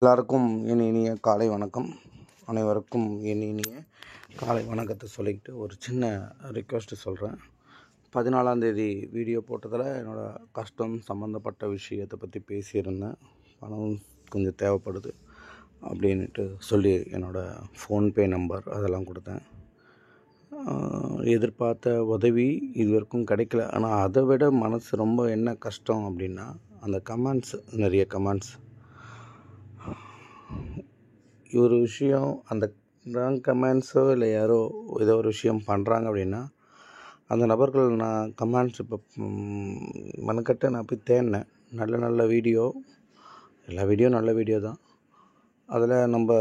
எல்லாருக்கும் என் இனிய காலை வணக்கம். அனைவருக்கும் என் இனிய காலை வணக்கத்தை சொல்லிக்கிட்டு ஒரு சின்ன ரிக்வெஸ்ட்டு சொல்கிறேன். 14ஆந்தேதி வீடியோ போட்டதில் என்னோடய கஷ்டம் சம்மந்தப்பட்ட விஷயத்தை பற்றி பேசியிருந்தேன். பணம் கொஞ்சம் தேவைப்படுது அப்படின்ட்டு சொல்லி என்னோடய ஃபோன்பே நம்பர் அதெல்லாம் கொடுத்தேன். எதிர்பார்த்த உதவி இது வரைக்கும் கிடைக்கல. ஆனால் அதை விட மனசு ரொம்ப என்ன கஷ்டம் அப்படின்னா, அந்த கமெண்ட்ஸ், நிறைய கமெண்ட்ஸ், ஒரு விஷயம் அந்த ராங் கமெண்ட்ஸோ இல்லை யாரோ ஏதோ ஒரு விஷயம் பண்ணுறாங்க அப்படின்னா, அந்த நபர்கள் நான் கமெண்ட்ஸ் இப்போ மெனக்கட்ட நான் போய் தேடினேன். நல்ல வீடியோ, எல்லா வீடியோ நல்ல வீடியோ தான். அதில் நம்ம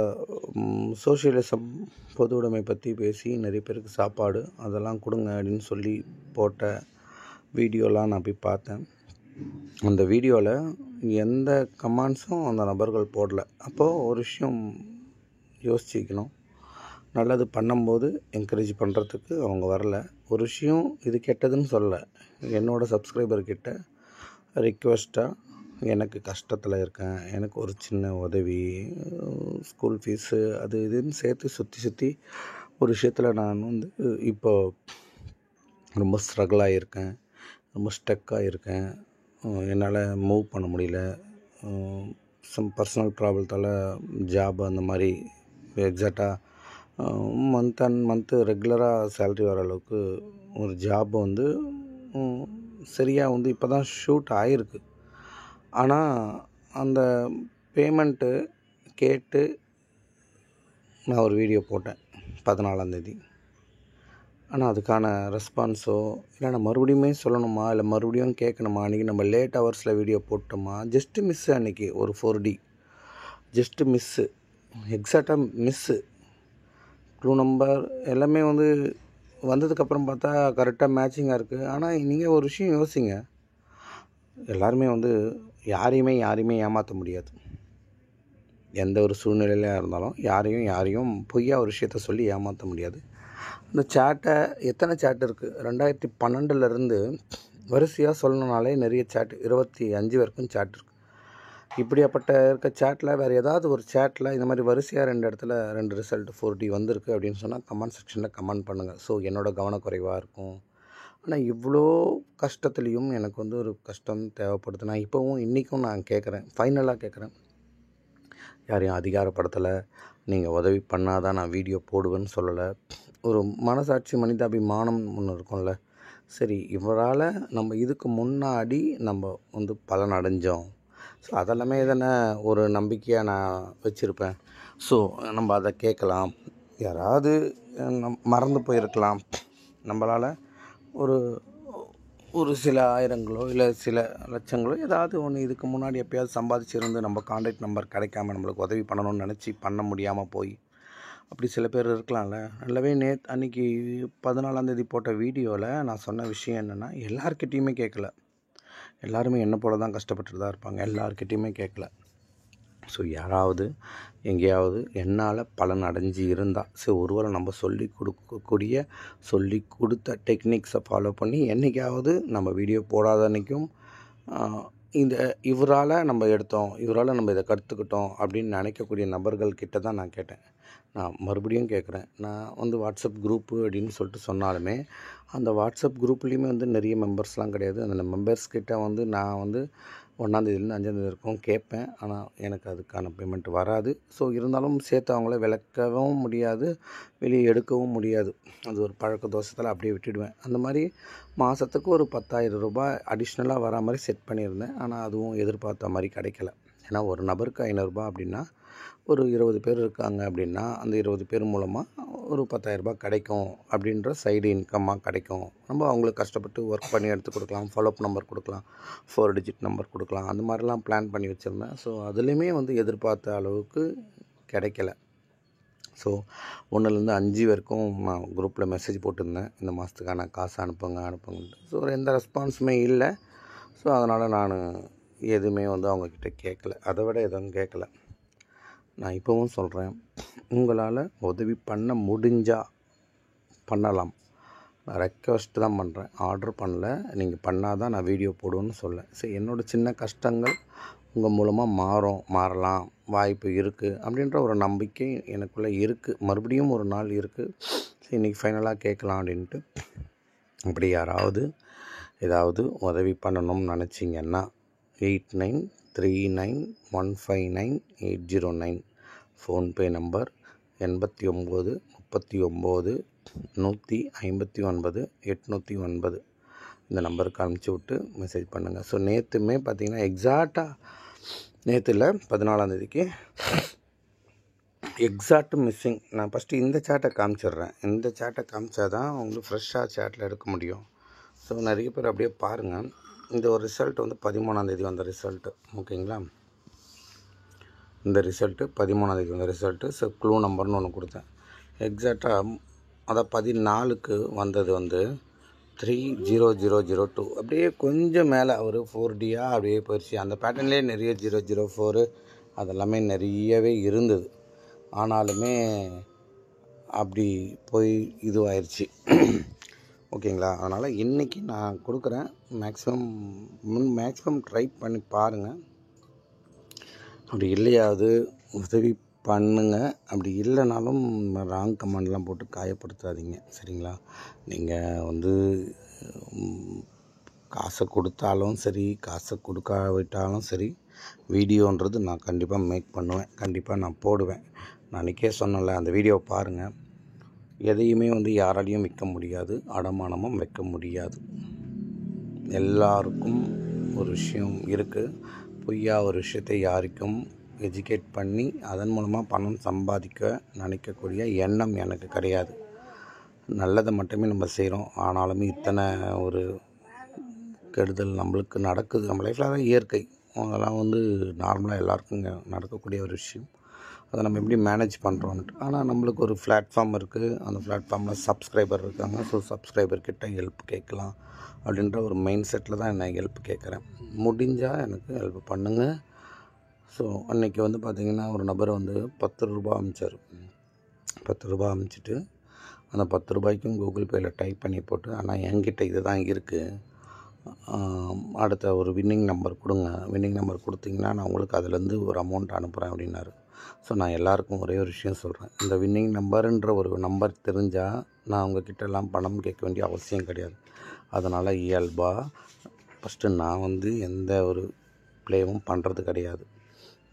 சோஷியலிசம், பொது உடைமை பற்றி பேசி நிறைய பேருக்கு சாப்பாடு அதெல்லாம் கொடுங்க அப்படின்னு சொல்லி போட்ட வீடியோலாம் நான் போய் பார்த்தேன். அந்த வீடியோவில் எந்த கமெண்ட்ஸும் அந்த நபர்கள் போடல. அப்போது ஒரு விஷயம் யோசிச்சிக்கணும். நல்லது பண்ணும்போது என்கரேஜ் பண்ணுறதுக்கு அவங்க வரல. ஒரு விஷயம் இது கெட்டதுன்னு சொல்லலை. என்னோடய சப்ஸ்கிரைபர்கிட்ட ரிக்வெஸ்ட்டாக, எனக்கு கஷ்டத்தில் இருக்கேன், எனக்கு ஒரு சின்ன உதவி, ஸ்கூல் ஃபீஸு அது இதுன்னு சேர்த்து சுற்றி ஒரு விஷயத்தில் நான் இப்போ ரொம்ப ஸ்ட்ரகிள் ஆகியிருக்கேன், ரொம்ப ஸ்டக்காக இருக்கேன், என்னால் மூவ் பண்ண முடியல, சம் பர்சனல் ப்ராப்ளத்தால் ஜாப் அந்த மாதிரி எக்ஸாக்டாக மந்த் ரெகுலராக சேல்ரி வர அளவுக்கு ஒரு ஜாப் சரியாக இப்போ தான் ஷூட் ஆகிருக்கு. ஆனால் அந்த பேமெண்ட்டு கேட்டு நான் ஒரு வீடியோ போட்டேன் 14ஆந்தேதி. ஆனால் அதுக்கான ரெஸ்பான்ஸோ இல்லை நான் மறுபடியுமே சொல்லணுமா, இல்லை மறுபடியும் கேட்கணுமா, அன்றைக்கி நம்ம லேட் ஹவர்ஸில் வீடியோ போட்டோமா, ஜஸ்ட்டு மிஸ்ஸு, அன்றைக்கி ஒரு 4D ஜஸ்ட்டு மிஸ்ஸு, எக்ஸாக்டாக மிஸ்ஸு. க்ளூ நம்பர் எல்லாமே வந்ததுக்கப்புறம் பார்த்தா கரெக்டாக மேட்சிங்காக இருக்குது. ஆனால் நீங்கள் ஒரு விஷயம் யோசிங்க, எல்லாருமே யாரையுமே ஏமாற்ற முடியாது. எந்த ஒரு சூழ்நிலையில இருந்தாலும் யாரையும் பொய்யா ஒரு விஷயத்த சொல்லி ஏமாற்ற முடியாது. அந்த சேட்டை, எத்தனை சேட் இருக்குது, 2012 வரிசையாக சொல்லணுனாலே நிறைய சேட்டு, 25 வரைக்கும் சேட் இருக்குது. இப்படியாப்பட்ட இருக்க சேட்டில் வேறு ஏதாவது ஒரு சேட்டில் இந்த மாதிரி வரிசையாக 2 இடத்துல 2 ரிசல்ட் 4D வந்திருக்கு அப்படின்னு சொன்னால் கமெண்ட் செக்ஷனில் கமெண்ட் பண்ணுங்கள். ஸோ என்னோடய கவனக்குறைவாக இருக்கும். ஆனால் இவ்வளோ கஷ்டத்துலேயும் எனக்கு ஒரு கஷ்டம் தேவைப்படுது. நான் இன்றைக்கும் நான் கேட்குறேன், ஃபைனலாக கேட்குறேன், யாரையும் அதிகாரப்படுத்தலை, நீங்கள் உதவி பண்ணாதான் நான் வீடியோ போடுவேன்னு சொல்லலை. ஒரு மனசாட்சி, மனிதாபிமானம் ஒன்று இருக்கும்ல. சரி, இவரால் நம்ம இதுக்கு முன்னாடி நம்ம பலன் அடைஞ்சோம். ஸோ அதெல்லாமே தானே ஒரு நம்பிக்கையாக நான் வச்சுருப்பேன். ஸோ நம்ம அதை கேட்கலாம். யாராவது மறந்து போயிருக்கலாம். நம்மளால் ஒரு சில ஆயிரங்களோ இல்லை சில லட்சங்களோ ஏதாவது ஒன்று இதுக்கு முன்னாடி எப்போயாவது சம்பாதிச்சிருந்து நம்ம கான்டாக்ட் நம்பர் கிடைக்காம நம்மளுக்கு உதவி பண்ணணும்னு நினச்சி பண்ண முடியாமல் போய் அப்படி சில பேர் இருக்கலாம்ல. நல்லாவே அன்றைக்கி 14ஆந்தேதி போட்ட வீடியோவில் நான் சொன்ன விஷயம் என்னென்னா, எல்லார்கிட்டையுமே கேட்கல. எல்லாருமே என்னை போல தான் கஷ்டப்பட்டுட்டு தான் இருப்பாங்க. எல்லார்கிட்டையுமே கேட்கல. ஸோ யாராவது எங்கேயாவது என்னால் பலன் அடைஞ்சி இருந்தால், ஸோ ஒருவேளை நம்ம சொல்லி கொடுத்த டெக்னிக்ஸை ஃபாலோ பண்ணி என்றைக்காவது நம்ம வீடியோ போடாத அன்றைக்கும் இவரால் நம்ம எடுத்தோம், இவரால் நம்ம இதை கற்றுக்கிட்டோம் அப்படின்னு நினைக்கக்கூடிய நபர்கள்கிட்ட தான் நான் கேட்டேன். நான் மறுபடியும் கேட்குறேன். நான் வாட்ஸ்அப் குரூப்பு அப்படின்னு சொல்லிட்டு சொன்னாலுமே, அந்த வாட்ஸ்அப் குரூப்லேயுமே நிறைய மெம்பர்ஸ்லாம் கிடையாது. அந்த மெம்பர்ஸ்கிட்ட நான் 1ஆந்தேதிலேருந்து 5ஆந்தேதி வரைக்கும் கேட்பேன். ஆனால் எனக்கு அதுக்கான பேமெண்ட் வராது. ஸோ இருந்தாலும் சேர்த்து அவங்கள விளக்கவும் முடியாது, வெளியே எடுக்கவும் முடியாது. அது ஒரு பழக்க தோஷத்தில் அப்படியே விட்டுடுவேன். அந்த மாதிரி மாதத்துக்கு ஒரு 10,000 ரூபாய் அடிஷ்னலாக வரா மாதிரி செட் பண்ணியிருந்தேன். ஆனால் அதுவும் எதிர்பார்த்த மாதிரி கிடைக்கல. ஏன்னா ஒரு நபருக்கு 500 ரூபாய் அப்படின்னா, ஒரு 20 பேர் இருக்காங்க அப்படின்னா, அந்த 20 பேர் மூலமாக ஒரு 10,000 ரூபாய் கிடைக்கும் அப்படின்ற சைடு இன்கம்மாக கிடைக்கும். நம்ம அவங்களுக்கு கஷ்டப்பட்டு ஒர்க் பண்ணி எடுத்து கொடுக்கலாம், ஃபாலோஅப் நம்பர் கொடுக்கலாம், 4 டிஜிட் நம்பர் கொடுக்கலாம், அந்த மாதிரிலாம் பிளான் பண்ணி வச்சுருந்தேன். ஸோ அதுலேயுமே எதிர்பார்த்த அளவுக்கு கிடைக்கல. ஸோ 1லேருந்து 5 வரைக்கும் நான் குரூப்பில் மெசேஜ் போட்டிருந்தேன், இந்த மாதத்துக்கான காசு அனுப்புங்கன்ட்டு. ஸோ எந்த ரெஸ்பான்ஸுமே இல்லை. ஸோ அதனால் நான் எதுவுமே அவங்கக்கிட்ட கேட்கல, அதை விட எதுவும் கேட்கல. நான் இப்போவும் சொல்கிறேன், உங்களால் உதவி பண்ண முடிஞ்சால் பண்ணலாம். நான் ரெக்வெஸ்ட் தான் பண்ணுறேன், ஆர்டர் பண்ணல. நீங்கள் பண்ணால் தான் நான் வீடியோ போடுவேன்னு சொல்ல. சரி, என்னோடய சின்ன கஷ்டங்கள் உங்கள் மூலமாக மாறலாம் வாய்ப்பு இருக்குது அப்படின்ற ஒரு நம்பிக்கை எனக்குள்ளே இருக்குது. மறுபடியும் ஒரு நாள் இருக்குது. சரி, இன்றைக்கி ஃபைனலாக கேட்கலாம் அப்படின்ட்டு. அப்படி யாராவது ஏதாவது உதவி பண்ணணும்னு நினச்சிங்கன்னா 8939159809 ஃபோன்பே நம்பர் 8939 இந்த நம்பருக்கு அனுப்பிச்சி விட்டு மெசேஜ் பண்ணுங்கள். ஸோ நேற்றுமே பார்த்திங்கன்னா எக்ஸாக்டாக நேற்றுல 14ஆந்தேதிக்கு எக்ஸாக்ட் மிஸ்ஸிங். நான் ஃபஸ்ட்டு இந்த சேட்டை காமிச்சிட்றேன். இந்த சேட்டை காமிச்சா தான் உங்களுக்கு ஃப்ரெஷ்ஷாக சேட்டில் எடுக்க முடியும். ஸோ நிறைய பேர் அப்படியே பாருங்கள். இந்த ஒரு ரிசல்ட் வந்து 13ஆந்தேதி வந்த ரிசல்ட்டு, ஓகேங்களா? இந்த ரிசல்ட்டு 13ஆந்தேதி வந்த ரிசல்ட்டு. ஸோ க்ளூ நம்பர்னு ஒன்று கொடுத்தேன். எக்ஸாக்டாக அதை 14க்கு வந்தது வந்து 30002. அப்படியே கொஞ்சம் மேலே ஒரு 4Dயாக அப்படியே போயிடுச்சு. அந்த பேட்டர்ன்லேயே நிறைய 004 அதெல்லாமே நிறையவே இருந்தது. ஆனாலுமே அப்படி போய் இதுவாயிருச்சு, ஓகேங்களா? அதனால் இன்றைக்கி நான் கொடுக்குறேன். மேக்ஸிமம் ட்ரை பண்ணி பாருங்கள். அப்படி இல்லையாவது உதவி பண்ணுங்க. அப்படி இல்லைனாலும் ராங் கமெண்ட்லாம் போட்டு காயப்படுத்தாதீங்க, சரிங்களா? நீங்கள் வந்து காசை கொடுத்தாலும் சரி, காசை கொடுக்காவிட்டாலும் சரி, வீடியோன்றது நான் கண்டிப்பாக மேக் பண்ணுவேன், கண்டிப்பாக நான் போடுவேன். நான் அன்றைக்கே சொன்னேன்ல, அந்த வீடியோவை பாருங்கள். எதையுமே வந்து யாராலையும் விற்க முடியாது, அடமானமும் வைக்க முடியாது. எல்லாருக்கும் ஒரு விஷயம் இருக்குது. பொய்யா ஒரு விஷயத்தை யாருக்கும் எஜுகேட் பண்ணி அதன் மூலமாக பணம் சம்பாதிக்க நினைக்கக்கூடிய எண்ணம் எனக்கு கிடையாது. நல்லதை மட்டுமே நம்ம செய்கிறோம். ஆனாலுமே இத்தனை ஒரு கெடுதல் நம்மளுக்கு நடக்குது. நம்ம லைஃப்பில் தான் இயற்கை, அதெல்லாம் வந்து நார்மலாக எல்லாருக்கும் நடக்கக்கூடிய ஒரு விஷயம். அதை நம்ம எப்படி மேனேஜ் பண்ணுறோன்ட்டு. ஆனால் நம்மளுக்கு ஒரு பிளாட்ஃபார்ம் இருக்குது. அந்த பிளாட்ஃபார்மில் சப்ஸ்கிரைபர் இருக்காங்க. ஸோ சப்ஸ்கிரைபர்கிட்ட ஹெல்ப் கேட்கலாம் அப்படின்ற ஒரு மைண்ட் செட்டில் தான் நான் ஹெல்ப் கேட்குறேன். முடிஞ்சால் எனக்கு ஹெல்ப் பண்ணுங்கள். ஸோ அன்றைக்கி வந்து பார்த்திங்கன்னா ஒரு நபர் வந்து 10 ரூபா அனுப்பிச்சார். 10 ரூபா அனுப்பிச்சிட்டு அந்த 10 ரூபாய்க்கும் கூகுள் பேயில் டைப் பண்ணி போட்டு, ஆனால் என்கிட்ட இது தான் இருக்குது, அடுத்த ஒரு வின்னிங் நம்பர் கொடுங்க, வின்னிங் நம்பர் கொடுத்தீங்கன்னா நான் உங்களுக்கு அதுலேருந்து ஒரு அமௌண்ட் அனுப்புகிறேன் அப்படின்னாரு. ஸோ நான் எல்லாருக்கும் ஒரே ஒரு விஷயம் சொல்கிறேன். இந்த வின்னிங் நம்பருன்ற ஒரு நம்பர் தெரிஞ்சால் நான் உங்ககிட்டலாம் பணம் கேட்க வேண்டிய அவசியம் கிடையாது. அதனால் இயல்பாக ஃபஸ்ட்டு நான் வந்து எந்த ஒரு ப்ளேவும் பண்ணுறது கிடையாது.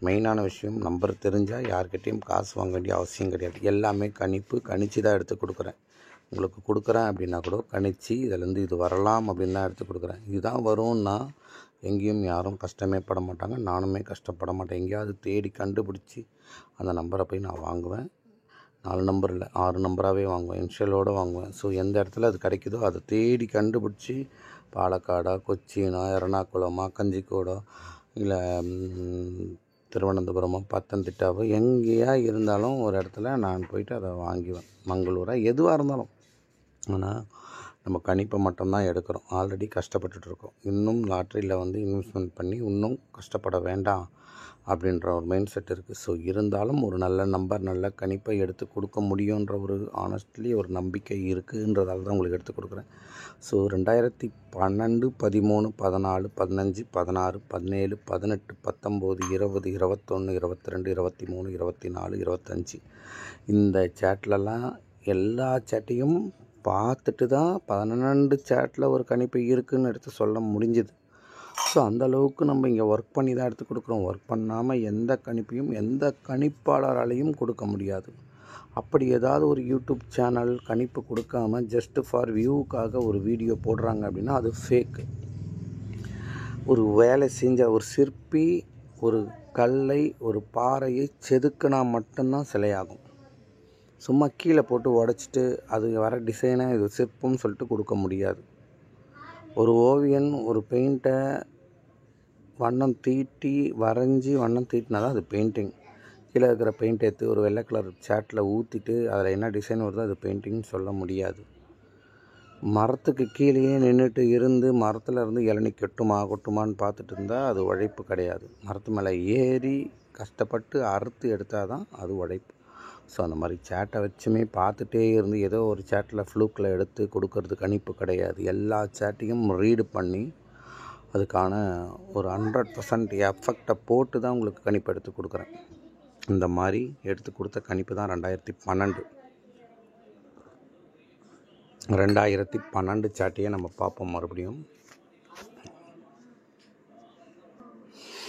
மெயினான விஷயம், நம்பர் தெரிஞ்சால் யார்கிட்டையும் காசு வாங்க வேண்டிய அவசியம் கிடையாது. எல்லாமே கணிச்சு தான் எடுத்து கொடுக்குறேன். உங்களுக்கு கொடுக்குறேன் அப்படின்னா கூட கணிச்சு இதிலேருந்து இது வரலாம் அப்படின்னு தான் எடுத்து கொடுக்குறேன். இதுதான் வரும்னா எங்கேயும் யாரும் கஷ்டமே பட மாட்டாங்க, நானுமே கஷ்டப்பட மாட்டேன். எங்கேயாவது தேடி கண்டுபிடிச்சி அந்த நம்பரை போய் நான் வாங்குவேன். 4 நம்பர் இல்லை, 6 நம்பராகவே வாங்குவேன், இன்ஷியலோடு வாங்குவேன். ஸோ எந்த இடத்துல அது கிடைக்குதோ அதை தேடி கண்டுபிடிச்சி, பாலக்காடா, கொச்சினா, எர்ணாகுளமா, கஞ்சிக்கோடோ, இல்லை திருவனந்தபுரமோ, பத்தனந்திட்டாவோ, எங்கேயா இருந்தாலும் ஒரு இடத்துல நான் போயிட்டு அதை வாங்குவேன். மங்களூராக எதுவாக இருந்தாலும். ஆனால் நம்ம கணிப்பை மட்டும்தான் எடுக்கிறோம். ஆல்ரெடி கஷ்டப்பட்டுட்ருக்கோம். இன்னும் லாட்ரியில் வந்து இன்வெஸ்ட்மெண்ட் பண்ணி இன்னும் கஷ்டப்பட வேண்டாம் அப்படின்ற ஒரு மைண்ட் செட் இருக்குது. ஸோ இருந்தாலும் ஒரு நல்ல நம்பர், நல்ல கணிப்பை எடுத்து கொடுக்க முடியுன்ற ஒரு ஆனஸ்ட்லி ஒரு நம்பிக்கை இருக்குன்றதால தான் உங்களுக்கு எடுத்து கொடுக்குறேன். ஸோ 2012, 13, 14, 15, 16, 17, 18, 19, 20, 21, 22, 23, 24, 25 இந்த சேட்லலாம் எல்லா சேட்டையும் பார்த்துட்டு தான் 12 சேட்டில் ஒரு கணிப்பு இருக்குதுன்னு எடுத்து சொல்ல முடிஞ்சுது. ஸோ அந்தளவுக்கு நம்ம இங்கே ஒர்க் பண்ணி தான் எடுத்து கொடுக்குறோம். ஒர்க் பண்ணாமல் எந்த கணிப்பையும் எந்த கணிப்பாளராலையும் கொடுக்க முடியாது. அப்படி ஏதாவது ஒரு யூடியூப் சேனல் கணிப்பு கொடுக்காமல் ஜஸ்ட் ஃபார் வியூவுக்காக ஒரு வீடியோ போடுறாங்க அப்படின்னா அது ஃபேக்கு. ஒரு வேலை செஞ்ச ஒரு சிற்பி ஒரு கல்லை, ஒரு பாறையை செதுக்கினா மட்டும்தான் சிலையாகும். சும்மா கீழே போட்டு உடச்சிட்டு அது வர டிசைனை இது சிற்பம்னு சொல்லிட்டு கொடுக்க முடியாது. ஒரு ஓவியன் ஒரு பெயிண்ட்டை வண்ணம் தீட்டி வரைஞ்சி வண்ணம் தீட்டினா தான் அது பெயிண்டிங். கீழே இருக்கிற பெயிண்ட் எடுத்து ஒரு வெள்ளை கலர் சாட்டில் ஊற்றிட்டு அதில் என்ன டிசைன் வருதோ அது பெயிண்டிங்னு சொல்ல முடியாது. மரத்துக்கு கீழேயே நின்றுட்டு இருந்து மரத்தில் இருந்து இளநீ கொட்டுமான்னு பார்த்துட்டு இருந்தால் அது உழைப்பு கிடையாது. மரத்து மேலே ஏறி கஷ்டப்பட்டு அறுத்து எடுத்தால் தான் அது உழைப்பு. ஸோ அந்த மாதிரி சேட்டை வச்சுமே பார்த்துட்டே இருந்து ஏதோ ஒரு சேட்டில் ஃப்ளூக்கில் எடுத்து கொடுக்கறது கணிப்பு கிடையாது. எல்லா சேட்டையும் ரீடு பண்ணி அதுக்கான ஒரு 100% எஃபெக்டை போட்டு தான் உங்களுக்கு கணிப்பு எடுத்து கொடுக்குறேன். இந்த மாதிரி எடுத்து கொடுத்த கணிப்பு தான் 2012 சாட்டையே நம்ம பார்ப்போம். மறுபடியும்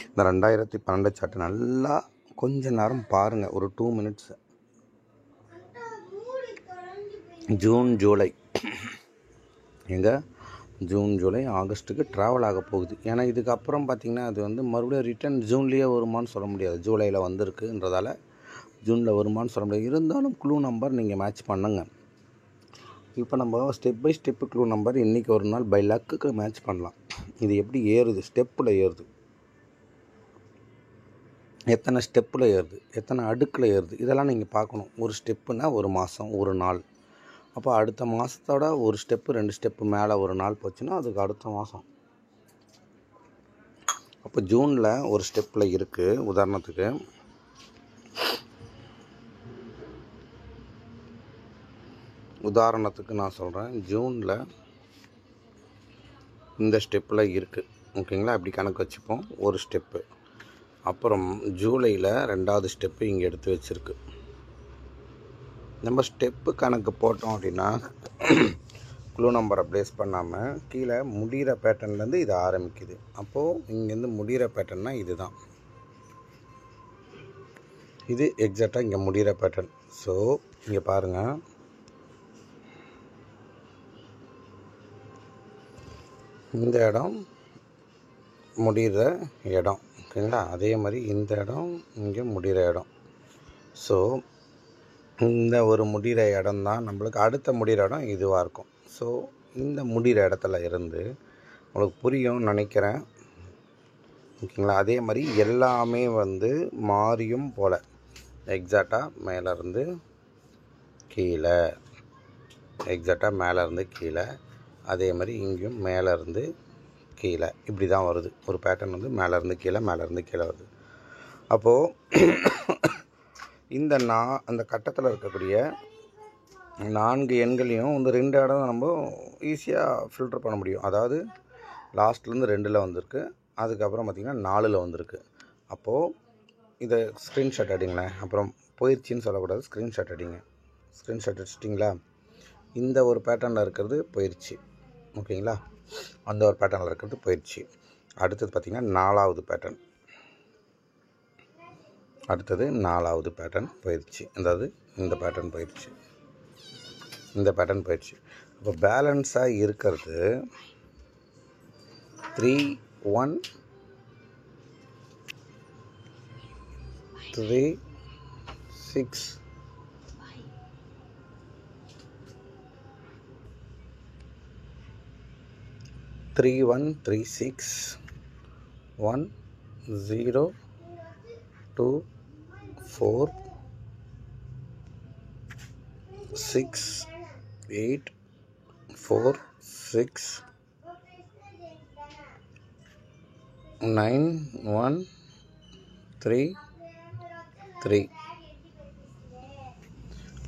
இந்த 2012 சாட்டை நல்லா கொஞ்ச நேரம் பாருங்கள், ஒரு 2 minutes. June July June July ஆகஸ்ட்டுக்கு ட்ராவல் ஆக போகுது. ஏன்னா இதுக்கப்புறம் பார்த்திங்கன்னா அது வந்து மறுபடியும் ரிட்டர்ன் ஜூன்லேயே வருமானு சொல்ல முடியாது. ஜூலையில் வந்திருக்குன்றதால ஜூனில் வருமானு சொல்ல முடியாது. இருந்தாலும் க்ளூ நம்பர் நீங்கள் மேட்ச் பண்ணுங்க. இப்போ நம்ம step by step clue number இன்றைக்கி ஒரு நாள் பை லக்குக்கு மேட்ச் பண்ணலாம். இது எப்படி ஏறுது, ஸ்டெப்பில் ஏறுது, எத்தனை ஸ்டெப்பில் ஏறுது, எத்தனை அடுக்கில் ஏறுது, இதெல்லாம் நீங்கள் பார்க்கணும். ஒரு ஸ்டெப்புனா ஒரு மாதம், ஒரு நாள். அப்போ அடுத்த மாதத்தோட ஒரு ஸ்டெப்பு 2 ஸ்டெப்பு மேலே ஒரு நாள் போச்சுன்னா அதுக்கு அடுத்த மாதம். அப்போ ஜூனில் ஒரு ஸ்டெப்பில் இருக்குது. உதாரணத்துக்கு நான் சொல்கிறேன், ஜூனில் இந்த ஸ்டெப்பில் இருக்குது. ஓகேங்களா, இப்படி கணக்கு வச்சுப்போம். ஒரு ஸ்டெப்பு. அப்புறம் ஜூலையில் 2வது ஸ்டெப்பு இங்கே எடுத்து வச்சுருக்கு. நம்ம ஸ்டெப்பு கணக்கு போட்டோம் அப்படின்னா க்ளூ நம்பரை ப்ளேஸ் பண்ணாமல் கீழே முடிகிற பேட்டர்ன்லேருந்து இது ஆரம்பிக்குது. அப்போது இங்கேருந்து முடிகிற பேட்டர்னா இது தான், இது எக்ஸாக்டாக இங்கே முடிகிற பேட்டர்ன். ஸோ இங்கே பாருங்கள், இந்த இடம் முடிகிற இடம். ஓகேங்களா, அதே மாதிரி இந்த இடம் இங்கே முடிகிற இடம். ஸோ இந்த ஒரு முடிகிற இடம் தான் நம்மளுக்கு அடுத்த முடிகிற இடம் இதுவாக இருக்கும். ஸோ இந்த முடிகிற இடத்துல இருந்து உங்களுக்கு புரியும் நினைக்கிறேன். ஓகேங்களா, அதே மாதிரி எல்லாமே வந்து மாறியும் போல் எக்ஸாக்டாக மேலேருந்து கீழே, எக்ஸாக்டாக மேலேருந்து கீழே, அதே மாதிரி இங்கேயும் மேலேருந்து கீழே, இப்படி தான் வருது. ஒரு பேட்டர்ன் வந்து மேலேருந்து கீழே வருது. அப்போது இந்த அந்த கட்டத்தில் இருக்கக்கூடிய 4 எண்களையும் வந்து 2 இடம் நம்ம ஈஸியாக ஃபில்டர் பண்ண முடியும். அதாவது லாஸ்ட்லேருந்து 2ல் வந்திருக்கு, அதுக்கப்புறம் பார்த்திங்கன்னா 4ல் வந்திருக்கு. அப்போது இதை ஸ்க்ரீன்ஷாட் அடிங்களேன். அப்புறம் போயிடுச்சின்னு சொல்லக்கூடாது, ஸ்க்ரீன்ஷாட் அடிங்க. ஸ்க்ரீன்ஷாட் அடிச்சிட்டிங்களா? இந்த ஒரு பேட்டர்னில் இருக்கிறது போயிடுச்சு. ஓகேங்களா, அந்த ஒரு பேட்டர்னில் இருக்கிறது போயிடுச்சு. அடுத்தது பார்த்திங்கன்னா 4வது பேட்டர்ன். அடுத்தது 4வது பேட்டர்ன் போயிடுச்சு. அதாவது இந்த பேட்டர்ன் போயிடுச்சு, இந்த பேட்டர்ன் போயிடுச்சு. அப்போ பேலன்ஸாக இருக்கிறது 3 1 3 6 3 1 3 6 1 0 2 4 6 8 4 6 9 1 3 3.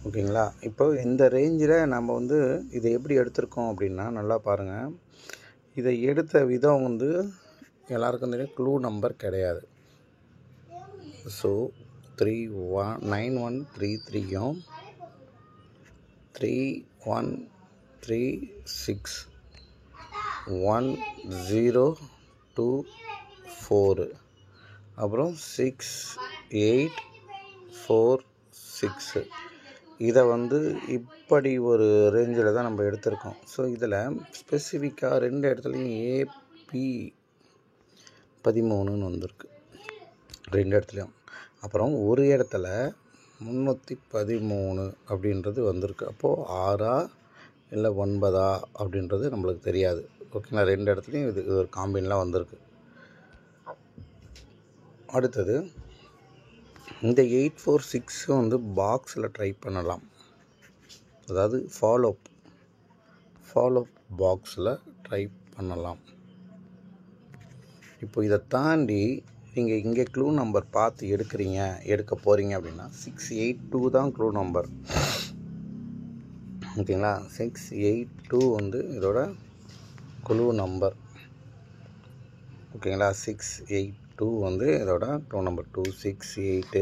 ஓகேங்களா, இப்போ இந்த ரேஞ்சில் நம்ம வந்து இதை எப்படி எடுத்திருக்கோம் அப்படின்னா நல்லா பாருங்கள். இதை எடுத்த விதம் வந்து எல்லாருக்கும் தெரியும், க்ளூ நம்பர் கிடையாது. ஸோ 9 1 3 3யும் 3 1 3 6 1 0 2 4 அப்புறம் 6 8 4 6 இதை வந்து இப்படி ஒரு ரேஞ்சில் தான் நம்ம எடுத்திருக்கோம். ஸோ இதில் ஸ்பெசிஃபிக்காக 2 இடத்துலையும் AP 13ன்னு வந்திருக்கு, 2 இடத்துலையும். அப்புறம் ஒரு இடத்துல 313 அப்படின்றது வந்திருக்கு. அப்போது 6ஆ இல்லை 9ஆ அப்படின்றது நம்மளுக்கு தெரியாது. ஓகேங்களா, 2 இடத்துலையும் இது ஒரு காம்பின்லாம் வந்திருக்கு. அடுத்தது இந்த 846 வந்து பாக்ஸில் ட்ரை பண்ணலாம். அதாவது ஃபாலோ பாக்ஸில் ட்ரை பண்ணலாம். இப்போ இதை தாண்டி நீங்கள் இங்கே க்ளூ நம்பர் பார்த்து எடுக்க போகிறீங்க அப்படின்னா 682 தான் க்ளூ நம்பர். ஓகேங்களா, 682 வந்து இதோட க்ளூ நம்பர். ஓகேங்களா. 682 வந்து இதோட க்ளூ நம்பர். 268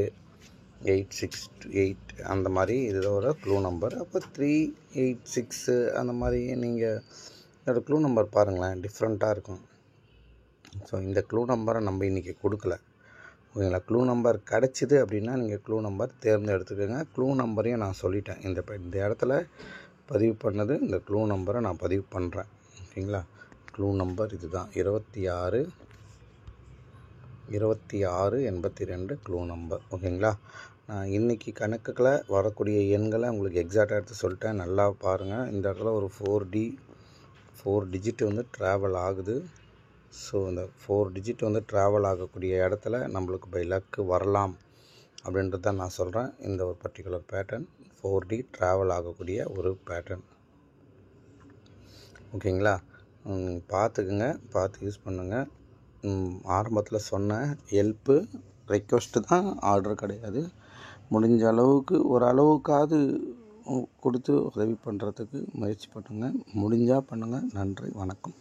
868 அந்த மாதிரி இதோட க்ளூ நம்பர். அப்போ 386 அந்த மாதிரி நீங்கள் இதோட க்ளூ நம்பர் பாருங்களேன், டிஃப்ரெண்ட்டாக இருக்கும். ஸோ இந்த க்ளூ நம்பரை நம்ம இன்றைக்கி கொடுக்கல. ஓகேங்களா. க்ளூ நம்பர் கிடச்சிது அப்படின்னா நீங்கள் க்ளூ நம்பர் தேர்ந்தெடுத்துக்கோங்க. க்ளூ நம்பரையும் நான் சொல்லிட்டேன். இந்த இடத்துல பதிவு பண்ணது இந்த க்ளூ நம்பரை நான் பதிவு பண்ணுறேன். ஓகேங்களா. க்ளூ நம்பர் இது தான் 2682 க்ளூ நம்பர். ஓகேங்களா. நான் இன்றைக்கி கணக்குகளை வரக்கூடிய எண்களை உங்களுக்கு எக்ஸாக்டாக எடுத்து சொல்லிட்டேன். நல்லா பாருங்கள். இந்த இடத்துல ஒரு 4 டிஜிட் வந்து ட்ராவல் ஆகுது. ஸோ இந்த 4 டிஜிட் வந்து ட்ராவல் ஆகக்கூடிய இடத்துல நம்மளுக்கு பை லக்கு வரலாம் அப்படின்றது தான் நான் சொல்கிறேன். இந்த ஒரு பர்டிகுலர் பேட்டர்ன் 4D ட்ராவல் ஆகக்கூடிய ஒரு பேட்டர்ன். ஓகேங்களா. பார்த்துக்குங்க, பார்த்து யூஸ் பண்ணுங்கள். ஆரம்பத்தில் சொன்ன ஹெல்ப்பு ரெக்வஸ்ட்டு தான், ஆர்டர் கிடையாது. முடிஞ்ச அளவுக்கு ஓரளவுக்காவது கொடுத்து உதவி பண்ணுறதுக்கு முயற்சி பண்ணுங்கள். முடிஞ்சால் பண்ணுங்கள். நன்றி, வணக்கம்.